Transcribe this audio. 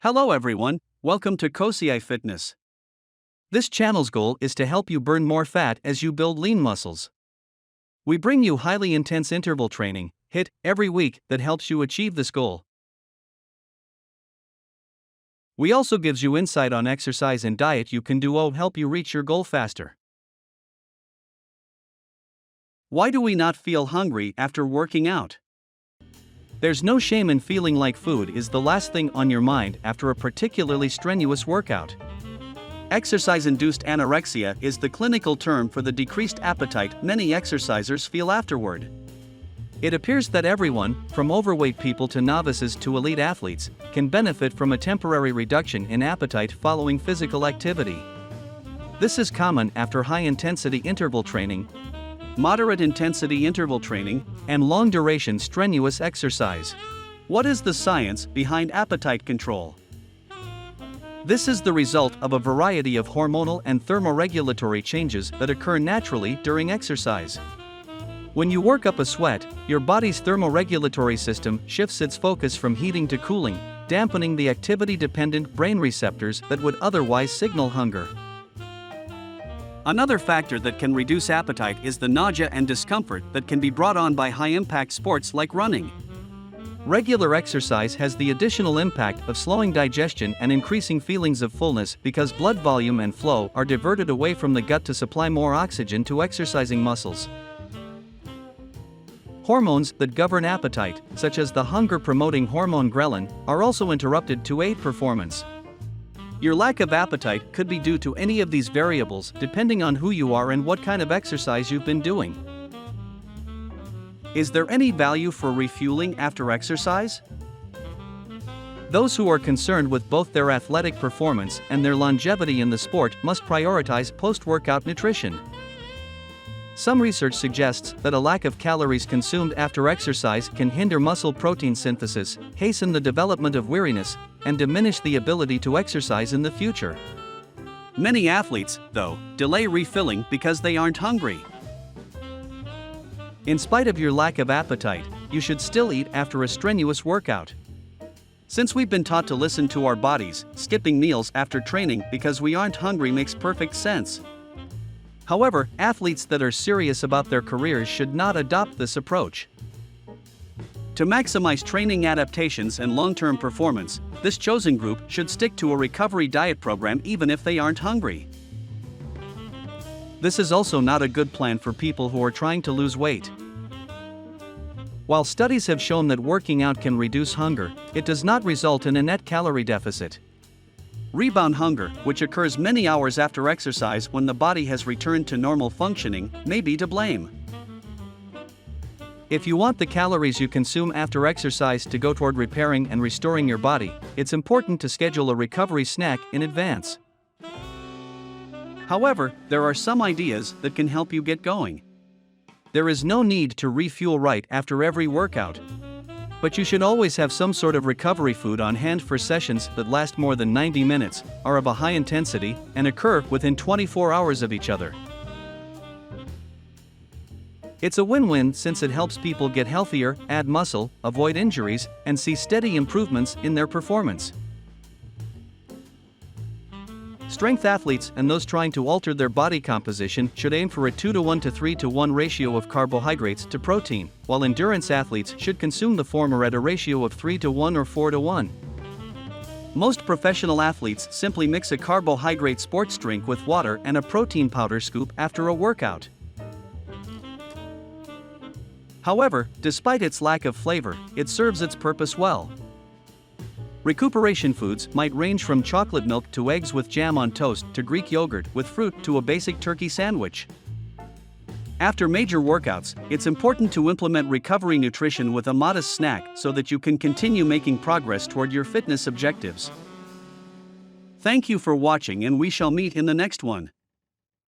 Hello everyone, welcome to Kosei Fitness. This channel's goal is to help you burn more fat as you build lean muscles. We bring you highly intense interval training, HIIT, every week that helps you achieve this goal. We also gives you insight on exercise and diet you can do to help you reach your goal faster. Why do we not feel hungry after working out? There's no shame in feeling like food is the last thing on your mind after a particularly strenuous workout. Exercise-induced anorexia is the clinical term for the decreased appetite many exercisers feel afterward. It appears that everyone, from overweight people to novices to elite athletes, can benefit from a temporary reduction in appetite following physical activity. This is common after high-intensity interval training, moderate-intensity interval training, and long-duration strenuous exercise. What is the science behind appetite control? This is the result of a variety of hormonal and thermoregulatory changes that occur naturally during exercise. When you work up a sweat, your body's thermoregulatory system shifts its focus from heating to cooling, dampening the activity-dependent brain receptors that would otherwise signal hunger. Another factor that can reduce appetite is the nausea and discomfort that can be brought on by high-impact sports like running. Regular exercise has the additional impact of slowing digestion and increasing feelings of fullness because blood volume and flow are diverted away from the gut to supply more oxygen to exercising muscles. Hormones that govern appetite, such as the hunger-promoting hormone ghrelin, are also interrupted to aid performance. Your lack of appetite could be due to any of these variables depending on who you are and what kind of exercise you've been doing. Is there any value for refueling after exercise? Those who are concerned with both their athletic performance and their longevity in the sport must prioritize post-workout nutrition. Some research suggests that a lack of calories consumed after exercise can hinder muscle protein synthesis, hasten the development of weariness, and diminish the ability to exercise in the future. Many athletes, though, delay refilling because they aren't hungry. In spite of your lack of appetite, you should still eat after a strenuous workout. Since we've been taught to listen to our bodies, skipping meals after training because we aren't hungry makes perfect sense. However, athletes that are serious about their careers should not adopt this approach. To maximize training adaptations and long-term performance, this chosen group should stick to a recovery diet program even if they aren't hungry. This is also not a good plan for people who are trying to lose weight. While studies have shown that working out can reduce hunger, it does not result in a net calorie deficit. Rebound hunger, which occurs many hours after exercise when the body has returned to normal functioning, may be to blame. If you want the calories you consume after exercise to go toward repairing and restoring your body, it's important to schedule a recovery snack in advance. However, there are some ideas that can help you get going. There is no need to refuel right after every workout. But you should always have some sort of recovery food on hand for sessions that last more than 90 minutes, are of a high intensity, and occur within 24 hours of each other. It's a win-win since it helps people get healthier, add muscle, avoid injuries, and see steady improvements in their performance. Strength athletes and those trying to alter their body composition should aim for a 2:1 to 3:1 ratio of carbohydrates to protein, while endurance athletes should consume the former at a ratio of 3:1 or 4:1. Most professional athletes simply mix a carbohydrate sports drink with water and a protein powder scoop after a workout. However, despite its lack of flavor, it serves its purpose well. Recuperation foods might range from chocolate milk to eggs with jam on toast to Greek yogurt with fruit to a basic turkey sandwich. After major workouts, it's important to implement recovery nutrition with a modest snack so that you can continue making progress toward your fitness objectives. Thank you for watching, and we shall meet in the next one.